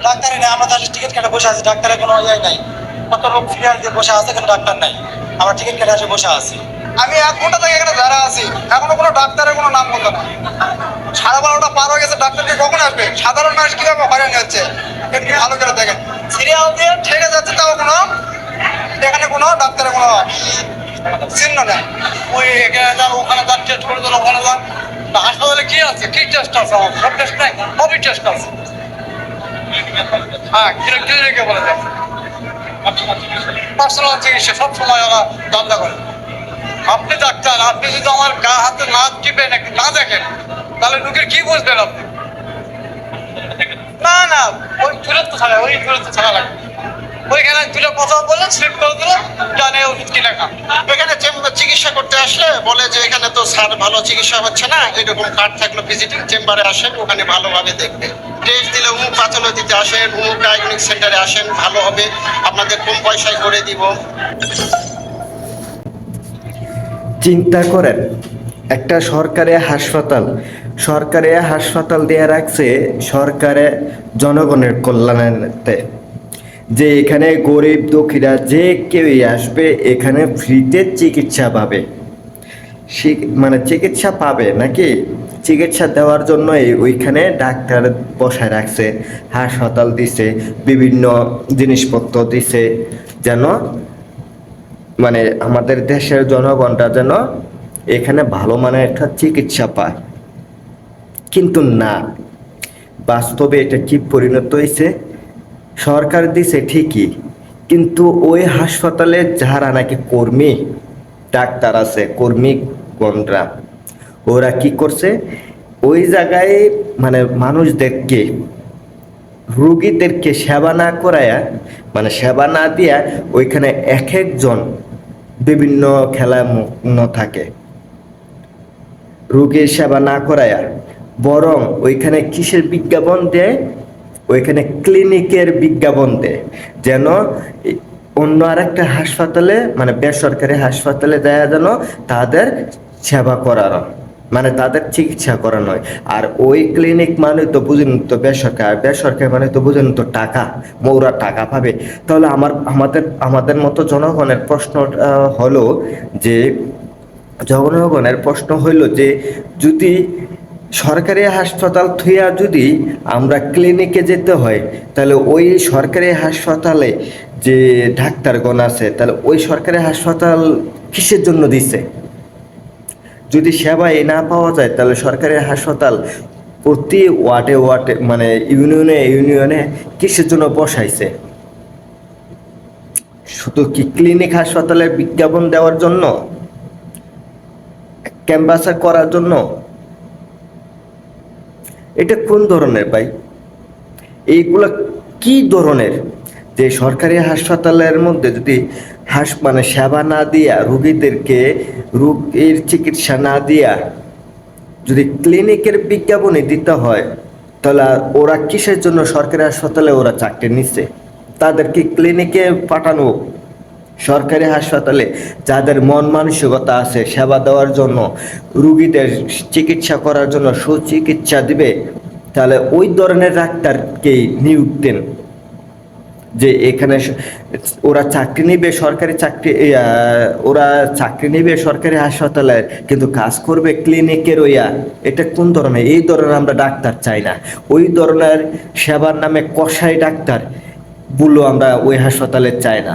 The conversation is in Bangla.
ডাক্তারই নাই, আমরা তাহলে টিকিট কেটে বসে আছি, ডাক্তারের কোনো ইয়ে নাই, কত লোক ফিরিয়াল দিয়ে বসে আছে, কিন্তু ডাক্তার নাই, আমরা টিকিট কেটে এসে বসে আছি। আমি 1 ঘন্টা থেকে এখানে দাঁড়া আছি, এখনো কোনো ডাক্তারের কোনো নাম বলতো না। 12:30টা পার হয়ে গেছে, ডাক্তারকে কখন আসবে? সাধারণ মানুষ কিভাবে হয়রানি হচ্ছে একটু ভালো করে দেখেন। সিরিয়াল দিয়ে ঠেকে যাচ্ছে, তাও কোনো এখানে কোনো ডাক্তারের কোনো চিহ্ন নেই। ওই এখানে যান, ওখানে যান, টেস্ট করে দিল, ওখানে যান। হাসপাতালে কি আছে? কি টেস্ট আছে? সব টেস্ট নাই, সবই টেস্ট আছে। হ্যাঁ, ক্লিনিকে বলে দেয় পার্সোনাল চিকিৎসা সব সময় ওরা ধান্দা করে। আপনি ডাক্তার, আপনি যদি আমার গা হাতে না টিপেন, না দেখেন, তাহলে লোকের কি বুঝবেন আপনি? না না, ওই দূরত্ব ছাড়া, ওই দূরত্ব ছাড়া লাগে। ওইখানে দুটো কথা বললেন, স্লিপ করে দিল, জানে কি লেখা। এখানে চিকিৎসা করতে আসলে বলে যে এখানে তো স্যার ভালো চিকিৎসা হচ্ছে না, এরকম কার্ড থাকলো ভিজিটিং চেম্বারে আসেন, ওখানে ভালোভাবে দেখবে। টেস্ট দিলে অমুক প্যাথোলজিতে আসেন, অমুক ডায়াগনস্টিক সেন্টারে আসেন, ভালো হবে, আপনাদের কম পয়সায় করে দিব। চিন্তা করেন, একটা সরকারি হাসপাতাল দিয়ে রাখছে সরকারে জনগণের কল্যাণার্থে, যে এখানে গরিব দুঃখীরা যে কেউই আসবে এখানে ফ্রিতে চিকিৎসা পাবে, মানে চিকিৎসা পাবে নাকি, চিকিৎসা দেওয়ার জন্যই ওইখানে ডাক্তার বসায় রাখছে, হাসপাতাল দিছে, বিভিন্ন জিনিসপত্র দিছে, যেন মানে আমাদের দেশের জনগণরা যেন এখানে ভালো মানের একটা চিকিৎসা পায়। কিন্তু না, বাস্তবে এটা কি পরিণত হয়েছে? সরকার দিছে ঠিকই, কিন্তু ওই হাসপাতালে যারা নাকি কর্মী ডাক্তার আছে, কর্মীগণরা, ওরা কি করছে, ওই জায়গায় মানে মানুষদেরকে, রুগীদেরকে সেবা না করায়া, মানে সেবা না দিয়া ওইখানে এক একজন বিভিন্ন খেলায় মগ্ন থাকে, রোগীর সেবা না করায়া, বরং ওইখানে কিসের বিজ্ঞাপন দেয়? ওইখানে ক্লিনিকের বিজ্ঞাপন দেয়, যেন অন্য আরেকটা হাসপাতালে, মানে বেসরকারি হাসপাতালে দেয়া যেন তাদের সেবা করানো, মানে তাদের চিকিৎসা করানো হয়। আর ওই ক্লিনিক মানে তো বুঝেন তো বেসরকারি মানে তো বুঝেন তো টাকা, ওরা টাকা পাবে। তাহলে আমাদের মতো জনগণের প্রশ্ন হলো যে, যদি সরকারি হাসপাতাল থুইয়া যদি আমরা ক্লিনিকে যেতে হয়, তাহলে ওই সরকারি হাসপাতালে যে ডাক্তারগণ আছে, তাহলে ওই সরকারি হাসপাতাল কিসের জন্য দিছে? যদি সেবাই না পাওয়া যায়, তাহলে সরকারি হাসপাতাল প্রতি ওয়ার্ডে মানে ইউনিয়নে কিসের জন্য বসাইছে? শুধু কি ক্লিনিক হাসপাতালে বিজ্ঞাপন দেওয়ার জন্য, ক্যাম্পাসে করার জন্য? এটা কোন ধরনের ভাই? এইগুলা কি ধরনের? যে সরকারি হাসপাতালের মধ্যে যদি মানে সেবা না দিয়া, রোগীর চিকিৎসা না দিয়া যদি ক্লিনিকের বিজ্ঞাপনে দিতে হয়, তাহলে ওরা কিসের জন্য সরকারি হাসপাতালে ওরা চাকরি নিচ্ছে? তাদেরকে ক্লিনিকে পাঠানো, সরকারি হাসপাতালে যাদের মন মানসিকতা আছে সেবা দেওয়ার জন্য, রুগীদের চিকিৎসা করার জন্য, সুচিকিৎসা দিবে, তাহলে ওই ধরনের ডাক্তারকেই নিয়োগ দেন। যে এখানে ওরা চাকরি নিবে সরকারি হাসপাতালে, কিন্তু কাজ করবে ক্লিনিকের এটা কোন ধরনের? এই ধরনের আমরা ডাক্তার চাই না। ওই ধরনের সেবার নামে কসাই ডাক্তার বললো আমরা ওই হাসপাতালে চাই না।